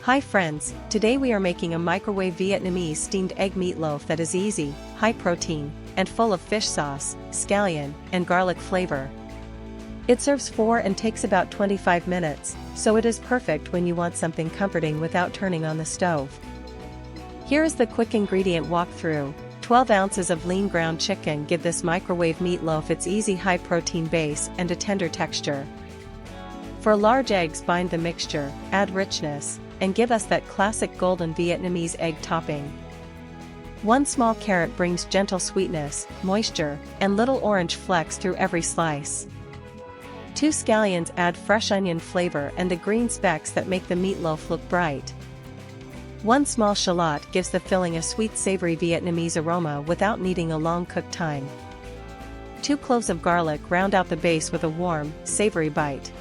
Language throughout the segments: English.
Hi friends, today we are making a microwave Vietnamese steamed egg meatloaf that is easy, high protein, and full of fish sauce, scallion, and garlic flavor. It serves 4 and takes about 25 minutes, so it is perfect when you want something comforting without turning on the stove. Here is the quick ingredient walkthrough. 12 ounces of lean ground chicken give this microwave meatloaf its easy high protein base and a tender texture. 4 large eggs bind the mixture, add richness, and give us that classic golden Vietnamese egg topping. 1 small carrot brings gentle sweetness, moisture, and little orange flecks through every slice. 2 scallions add fresh onion flavor and the green specks that make the meatloaf look bright. 1 small shallot gives the filling a sweet savory Vietnamese aroma without needing a long cook time. 2 cloves of garlic round out the base with a warm, savory bite.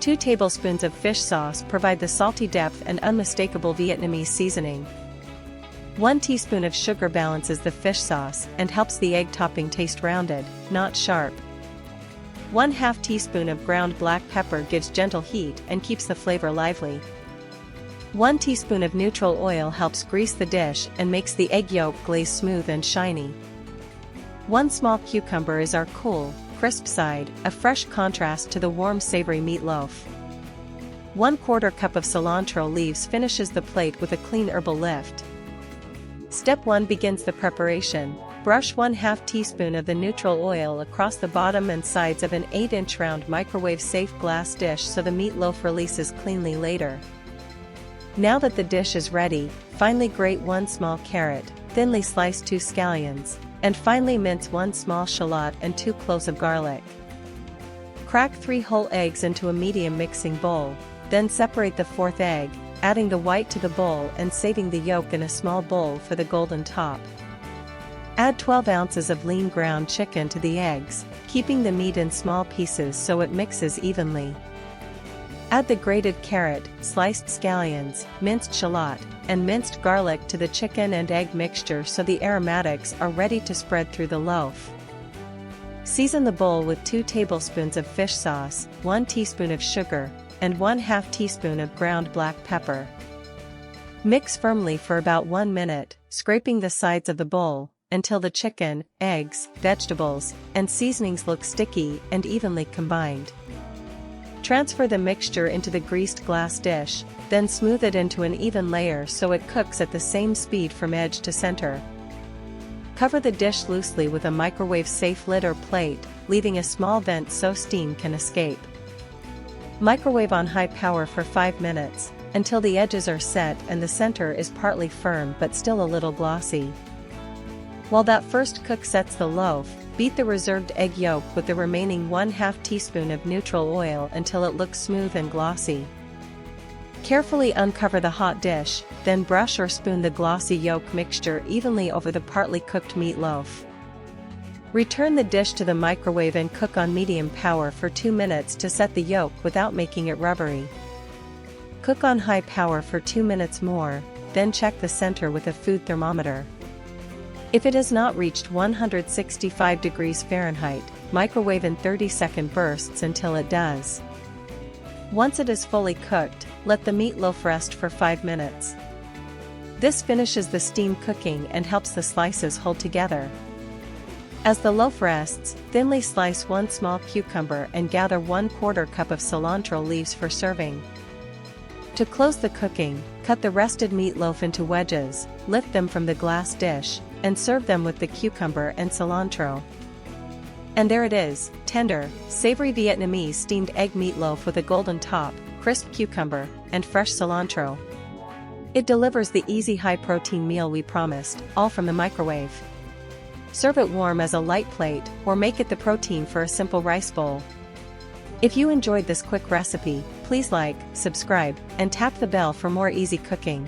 2 tablespoons of fish sauce provide the salty depth and unmistakable Vietnamese seasoning. 1 teaspoon of sugar balances the fish sauce and helps the egg topping taste rounded, not sharp. 1/2 teaspoon of ground black pepper gives gentle heat and keeps the flavor lively. 1 teaspoon of neutral oil helps grease the dish and makes the egg yolk glaze smooth and shiny. 1 small cucumber is our cool, crisp side, a fresh contrast to the warm savory meatloaf. 1/4 cup of cilantro leaves finishes the plate with a clean herbal lift. Step 1 begins the preparation. Brush 1/2 teaspoon of the neutral oil across the bottom and sides of an 8-inch round microwave-safe glass dish so the meatloaf releases cleanly later. Now that the dish is ready, finely grate 1 small carrot, thinly slice 2 scallions, and finely mince 1 small shallot and 2 cloves of garlic. Crack 3 whole eggs into a medium mixing bowl, then separate the 4th egg, adding the white to the bowl and saving the yolk in a small bowl for the golden top. Add 12 ounces of lean ground chicken to the eggs, keeping the meat in small pieces so it mixes evenly. Add the grated carrot, sliced scallions, minced shallot, and minced garlic to the chicken and egg mixture so the aromatics are ready to spread through the loaf. Season the bowl with 2 tablespoons of fish sauce, 1 teaspoon of sugar, and 1/2 teaspoon of ground black pepper. Mix firmly for about 1 minute, scraping the sides of the bowl, until the chicken, eggs, vegetables, and seasonings look sticky and evenly combined. Transfer the mixture into the greased glass dish, then smooth it into an even layer so it cooks at the same speed from edge to center. Cover the dish loosely with a microwave-safe lid or plate, leaving a small vent so steam can escape. Microwave on high power for 5 minutes, until the edges are set and the center is partly firm but still a little glossy. While that first cook sets the loaf, beat the reserved egg yolk with the remaining 1/2 teaspoon of neutral oil until it looks smooth and glossy. Carefully uncover the hot dish, then brush or spoon the glossy yolk mixture evenly over the partly cooked meatloaf. Return the dish to the microwave and cook on medium power for 2 minutes to set the yolk without making it rubbery. Cook on high power for 2 minutes more, then check the center with a food thermometer. If it has not reached 165 degrees Fahrenheit, microwave in 30-second bursts until it does. Once it is fully cooked, let the meatloaf rest for 5 minutes. This finishes the steam cooking and helps the slices hold together. As the loaf rests, thinly slice 1 small cucumber and gather 1/4 cup of cilantro leaves for serving. To close the cooking, cut the rested meatloaf into wedges, lift them from the glass dish, and serve them with the cucumber and cilantro. And there it is, tender, savory Vietnamese steamed egg meatloaf with a golden top, crisp cucumber, and fresh cilantro. It delivers the easy high-protein meal we promised, all from the microwave. Serve it warm as a light plate, or make it the protein for a simple rice bowl. If you enjoyed this quick recipe, please like, subscribe, and tap the bell for more easy cooking.